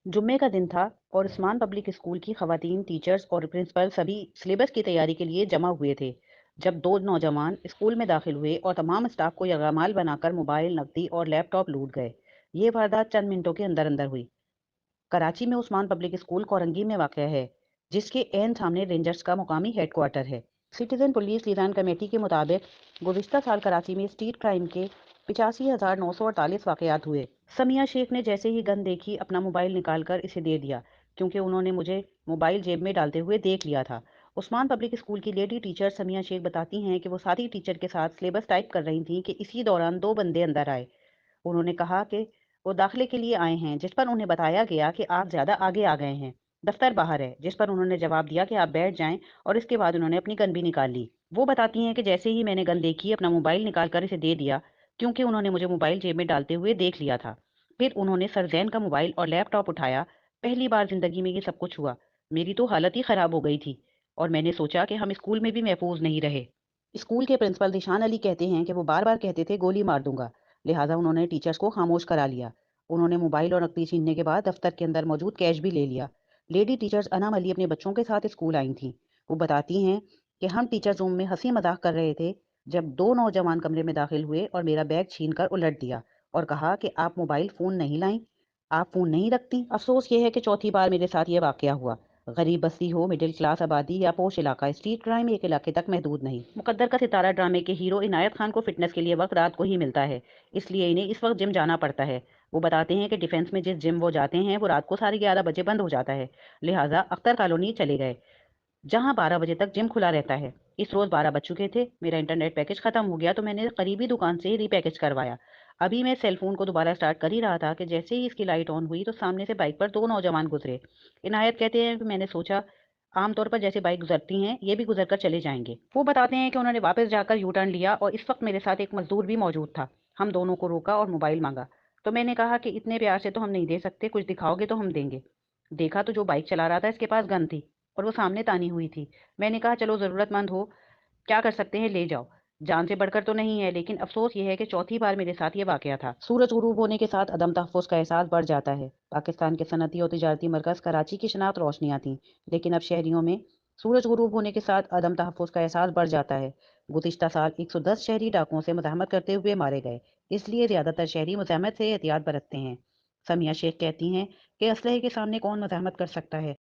जुम्मे का दिन था और उस्मान पब्लिक स्कूल की खवातीन टीचर्स और प्रिंसिपल सभी सिलेबस की तैयारी के लिए जमा हुए थे जब दो नौजवान स्कूल में दाखिल हुए और तमाम स्टाफ को यरगमाल बनाकर मोबाइल नकदी और लैपटॉप लूट गए। ये वारदात चंद मिनटों के अंदर अंदर हुई। कराची में उस्मान पब्लिक स्कूल कोरंगी में वाक़ है, जिसके एन सामने रेंजर्स का मुकामी हेडक्वार्टर है। सिटीजन पुलिस लिजान कमेटी के मुताबिक गुज़िश्ता साल कराची में स्ट्रीट क्राइम के 85,948 वाक़यात हुए। समिया शेख ने जैसे ही गन देखी अपना मोबाइल निकालकर इसे दे दिया, क्योंकि उन्होंने मुझे मोबाइल जेब में डालते हुए देख लिया था। उस्मान पब्लिक स्कूल की लेडी टीचर समिया शेख बताती हैं कि वो साथी टीचर के साथ सिलेबस टाइप कर रही थी कि इसी दौरान दो बंदे अंदर आए। उन्होंने कहा कि वो दाखिले के लिए आए हैं, जिस पर उन्हें बताया गया कि आप ज़्यादा आगे आ गए हैं। दफ्तर बाहर है, जिस पर उन्होंने जवाब दिया कि आप बैठ जाएं, और इसके बाद उन्होंने अपनी गन भी निकाल ली। वो बताती हैं कि जैसे ही मैंने गन देखी, अपना मोबाइल निकाल कर इसे दे दिया, क्योंकि उन्होंने मुझे मोबाइल जेब में डालते हुए देख लिया था। फिर उन्होंने सरजैन का मोबाइल और लैपटॉप उठाया। पहली बार जिंदगी में ये सब कुछ हुआ। मेरी तो हालत ही खराब हो गई थी और मैंने सोचा कि हम स्कूल में भी महफूज नहीं रहे। स्कूल के प्रिंसिपल दिशान अली कहते हैं कि वो बार बार कहते थे गोली मार दूंगा, लिहाजा उन्होंने टीचर्स को खामोश करा लिया। उन्होंने मोबाइल और नकदी छीनने के बाद दफ्तर के अंदर मौजूद कैश भी ले लिया। लेडी टीचर्स अनाम अली अपने बच्चों के साथ स्कूल आई थी। वो बताती हैं कि हम टीचर्स रूम में हंसी मजाक कर रहे थे जब दो नौजवान कमरे में दाखिल हुए और मेरा बैग छीन कर उलट दिया और कहा कि आप मोबाइल फ़ोन नहीं लाई, आप फ़ोन नहीं रखती। अफसोस ये है कि चौथी बार मेरे साथ ये वाकया हुआ। गरीब बस्ती हो, मिडिल क्लास आबादी या पोश इलाका, स्ट्रीट क्राइम एक इलाके तक महदूद नहीं। मुकद्दर का सितारा ड्रामे के हीरो इनायत खान को फिटनेस के लिए वक्त रात को ही मिलता है, इसलिए इन्हें इस वक्त जिम जाना पड़ता है। वो बताते हैं कि डिफेंस में जिस जिम वो जाते हैं वो रात को 11:30 बजे बंद हो जाता है, लिहाजा अख्तर कॉलोनी चले गए, जहाँ 12 बजे तक जिम खुला रहता है। इस रोज 12 बज चुके थे। मेरा इंटरनेट पैकेज खत्म हो गया तो मैंने करीबी दुकान से ही रीपैकेज करवाया। अभी मैं सेल फोन को दोबारा स्टार्ट कर ही रहा था कि जैसे ही इसकी लाइट ऑन हुई तो सामने से बाइक पर दो नौजवान गुजरे। इनायत कहते हैं कि मैंने सोचा आमतौर पर जैसे बाइक गुजरती हैं ये भी गुजर कर चले जाएंगे। वो बताते हैं कि उन्होंने वापस जाकर यू टर्न लिया और इस वक्त मेरे साथ एक मजदूर भी मौजूद था। हम दोनों को रोका और मोबाइल मांगा, तो मैंने कहा कि इतने प्यार से तो हम नहीं दे सकते, कुछ दिखाओगे तो हम देंगे। देखा तो जो बाइक चला रहा था इसके पास गन थी और वो सामने तानी हुई थी। मैंने कहा चलो जरूरतमंद हो, क्या कर सकते हैं ले जाओ, जान से बढ़कर तो नहीं है। लेकिन अफसोस ये है कि चौथी बार मेरे साथ ये वाकया था। सूरज गुरूब होने के साथ अदम तहफ़्फ़ुज़ का एहसास बढ़ जाता है। पाकिस्तान के सनती और तिजारती मरकज़ कराची की शनाख्त रोशनियाँ थीं, लेकिन अब शहरियों में सूरज गुरूब होने के साथ अदम तहफ़्फ़ुज़ का एहसास बढ़ जाता है। गुज़िश्ता साल 110 शहरी डाकुओं से मुज़ाहमत करते हुए मारे गए, इसलिए ज़्यादातर शहरी मुज़ाहमत से एहतियात बरतते हैं। समिया शेख कहती हैं कि असलहे के सामने कौन मुज़ाहमत कर सकता है।